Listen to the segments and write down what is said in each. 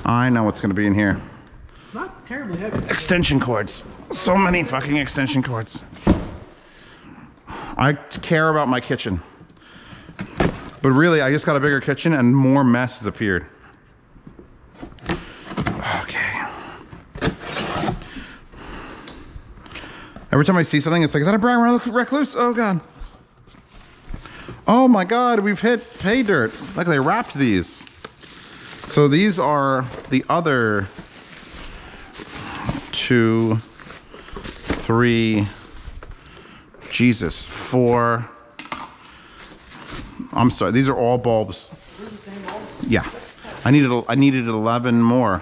I know what's gonna be in here. It's not terribly heavy. Extension cords. So many fucking extension cords. I care about my kitchen. But really, I just got a bigger kitchen and more mess has appeared. Okay. Every time I see something, it's like, is that a brown recluse? Oh God. Oh my God, we've hit pay dirt. Like they wrapped these. So these are the other 2, 3, Jesus, 4. I'm sorry, these are all bulbs. Yeah, I needed 11 more.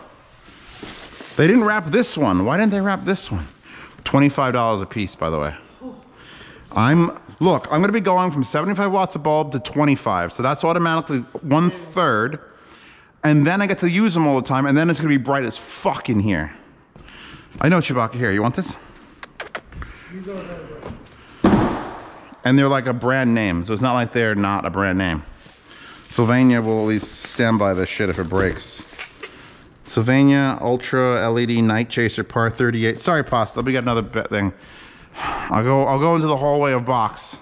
They didn't wrap this one. Why didn't they wrap this one? $25 a piece, by the way. Look, I'm gonna be going from 75 watts a bulb to 25. So that's automatically 1/3. And then I get to use them all the time. And then it's gonna be bright as fuck in here. I know Chewbacca. Here, you want this? And they're like a brand name. So it's not like they're not a brand name. Sylvania will at least stand by this shit if it breaks. Sylvania Ultra LED Night Chaser Par 38. Sorry, Pasta. We got another thing. I'll go into the hallway of box.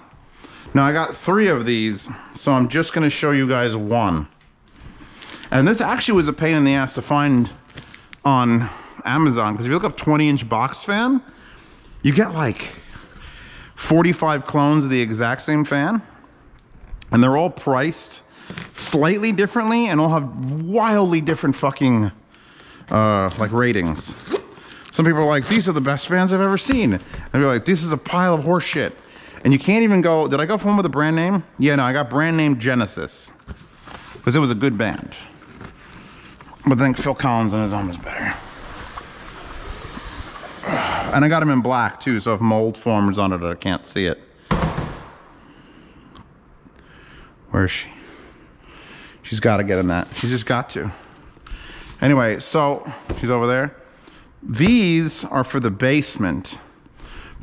Now I got 3 of these, so I'm just gonna show you guys one. And this actually was a pain in the ass to find on Amazon, because if you look up 20-inch box fan, you get like 45 clones of the exact same fan, and they're all priced slightly differently and all have wildly different fucking like ratings. Some people are like, these are the best fans I've ever seen. And you're like, this is a pile of horse shit. And you can't even go, did I go for one with a brand name? Yeah, no, I got brand name Genesis. Because it was a good band. But I think Phil Collins on his own is better. And I got him in black too, so if mold forms on it, I can't see it. Where is she? She's got to get in that. She's just got to. Anyway, so she's over there. These are for the basement,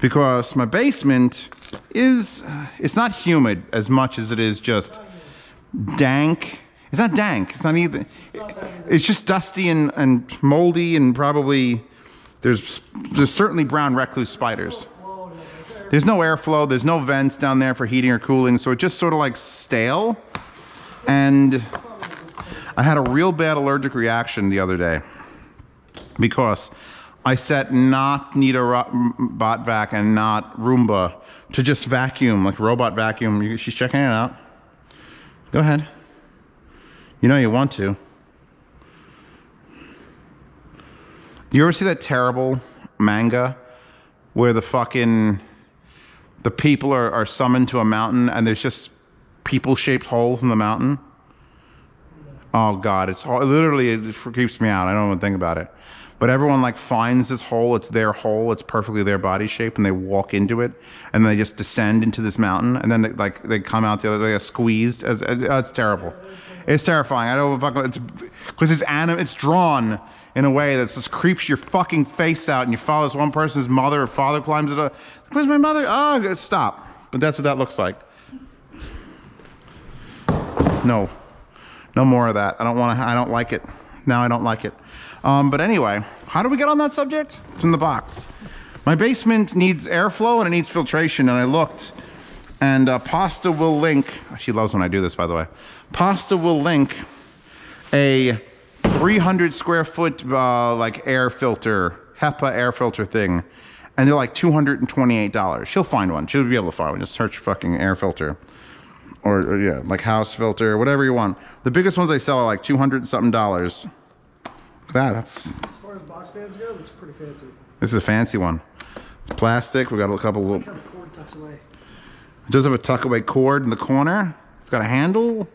because my basement is, it's not humid as much as it is just dank. It's not dank. It's not either. It's just dusty and moldy, and probably there's certainly brown recluse spiders. There's no airflow. There's no vents down there for heating or cooling, so it just sort of like stale. And I had a real bad allergic reaction the other day because I set not Nita Bot Vac and not Roomba to just vacuum, like robot vacuum. She's checking it out. Go ahead. You know you want to. You ever see that terrible manga where the people are summoned to a mountain and there's just people-shaped holes in the mountain? Oh God, it literally creeps me out. I don't even think about it. But everyone like finds this hole, it's their hole, it's perfectly their body shape, and they walk into it, and they just descend into this mountain, and then they come out the other, they get squeezed. It's terrible. It's terrifying. I don't fucking, it's because it's drawn in a way that just creeps your fucking face out, and you follow this one person's mother or father climbs it up. Where's my mother? Oh, stop. But that's what that looks like. No more of that. I don't like it. Now I don't like it. But anyway, how do we get on that subject? It's in the box. My basement needs airflow and it needs filtration, and I looked, and Pasta will link, she loves when I do this, by the way. Pasta will link a 300 square foot like air filter, HEPA air filter thing, and they're like $228. She'll find one. She'll be able to find one. Just search fucking air filter. Or yeah, like house filter, whatever you want. The biggest ones they sell are like $200-something. That's... As far as box fans go, it's pretty fancy. This is a fancy one. It's plastic. We got a couple little... Kind of cord tucks away. It does have a tuck away cord in the corner. It's got a handle.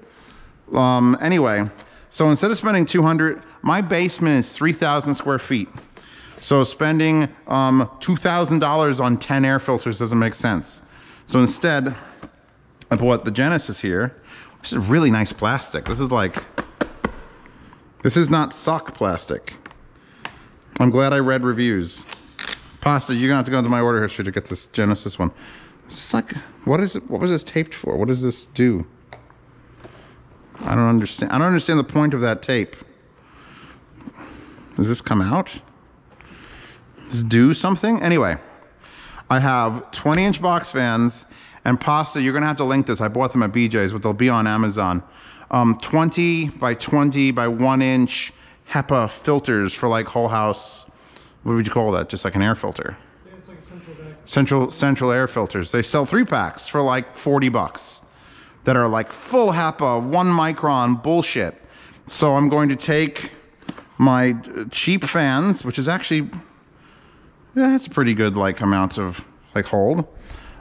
Anyway, so instead of spending $200, my basement is 3,000 square feet. So spending $2,000 on 10 air filters doesn't make sense. So instead, I bought the Genesis here. This is really nice plastic. This is not suck plastic. I'm glad I read reviews. Pasta, you're gonna have to go into my order history to get this Genesis one. It's like, what is it? What was this taped for? What does this do? I don't understand. I don't understand the point of that tape. Does this come out? Does this do something? Anyway, I have 20-inch box fans and pasta. You're gonna have to link this. I bought them at BJ's, but they'll be on Amazon. 20 by 20 by 1 inch HEPA filters for like whole house. What would you call that? Just like an air filter. Yeah, it's like a central vac. Central air filters. They sell 3 packs for like 40 bucks that are like full HEPA, 1 micron bullshit. So I'm going to take my cheap fans, which is actually, yeah, it's a pretty good like amount of like hold.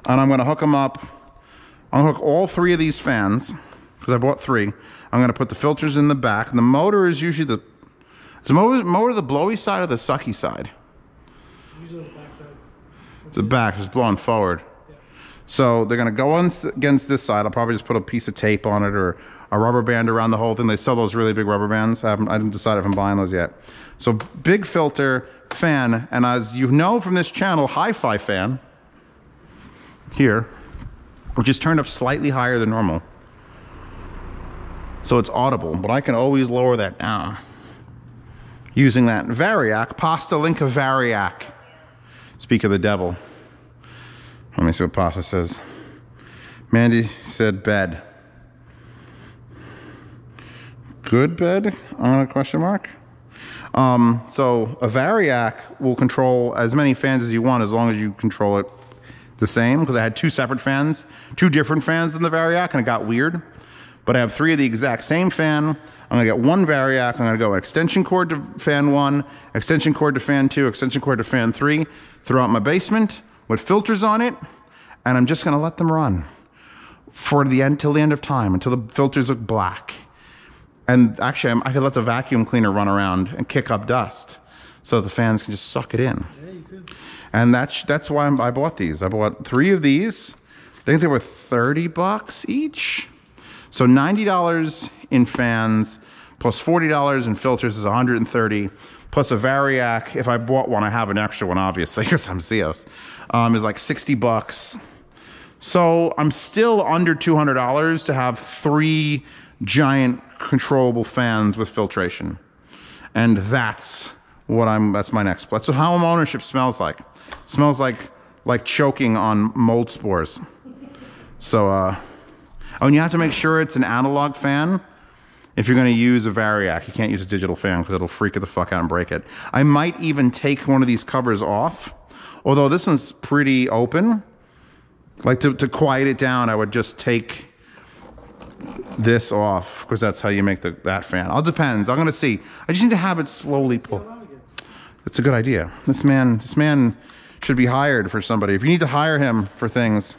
And I'm gonna hook them up. I'm gonna hook all 3 of these fans, because I bought 3. I'm gonna put the filters in the back. And the motor is usually the motor the blowy side or the sucky side? Usually the back side. The back is blowing forward. Yeah. So they're gonna go on against this side. I'll probably just put a piece of tape on it or a rubber band around the whole thing. They sell those really big rubber bands. I didn't decide if I'm buying those yet. So big filter, fan, and as you know from this channel, hi-fi fan here, which is turned up slightly higher than normal. So it's audible, but I can always lower that down using that Variac, Pasta Linka Variac. Speak of the devil. Let me see what Pasta says. Mandy said bed. Good bed? On a question mark? So a Variac will control as many fans as you want as long as you control it the same, because I had 2 separate fans, 2 different fans in the Variac, and it got weird. But I have 3 of the exact same fan. I'm gonna get 1 Variac. I'm gonna go extension cord to fan 1, extension cord to fan 2, extension cord to fan 3 throughout my basement with filters on it, and I'm just gonna let them run for the end, till the end of time, until the filters look black. And actually, I could let the vacuum cleaner run around and kick up dust so that the fans can just suck it in. Yeah, you could. And that's why I bought these. I bought 3 of these. I think they were 30 bucks each. So $90 in fans plus $40 in filters is $130, plus a Variac. If I bought one, I have an extra one, obviously, because I'm Zeos. Is like 60 bucks. So I'm still under $200 to have 3 giant controllable fans with filtration. And that's my next, that's how home ownership smells like. Smells like choking on mold spores. So, oh, and you have to make sure it's an analog fan. If you're gonna use a Variac, you can't use a digital fan because it'll freak it the fuck out and break it. I might even take one of these covers off, although this one's pretty open. Like to quiet it down, I would just take this off, because that's how you make that fan. All depends. I'm gonna see. I just need to have it slowly pull. That's a good idea. This man should be hired for somebody. If you need to hire him for things,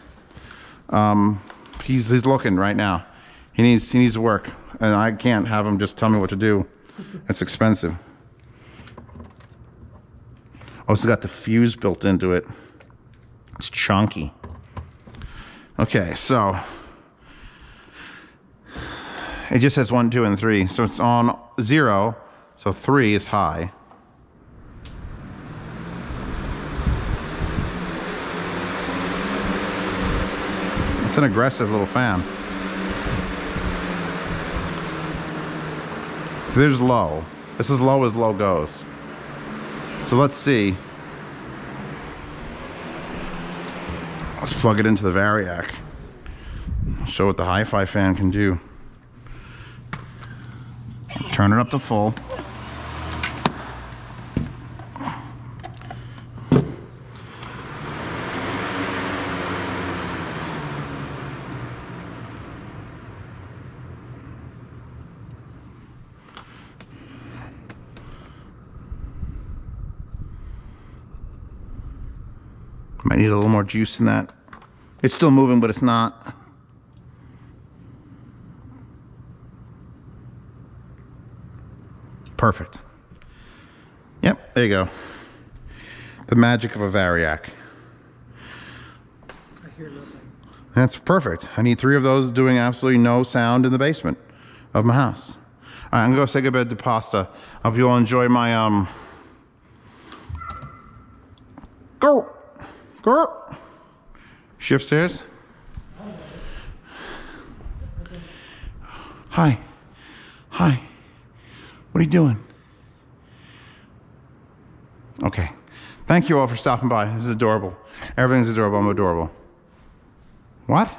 he's looking right now. He needs to work, and I can't have him just tell me what to do. It's expensive. Also got the fuse built into it. It's chunky. Okay, so it just has 1, 2, and 3. So it's on 0. So 3 is high. It's an aggressive little fan. So there's low. This is low as low goes. So let's see. Let's plug it into the Variac. Show what the hi-fi fan can do. Turn it up to full. Might need a little more juice in that. It's still moving, but it's not. Perfect. Yep, there you go. The magic of a Variac. I hear nothing. That's perfect. I need 3 of those doing absolutely no sound in the basement of my house. All right, I'm gonna go say goodbye to Pasta. Hope you all enjoy my Go! She upstairs? Hi. Hi. What are you doing? Okay. Thank you all for stopping by. This is adorable. Everything's adorable. I'm adorable. What?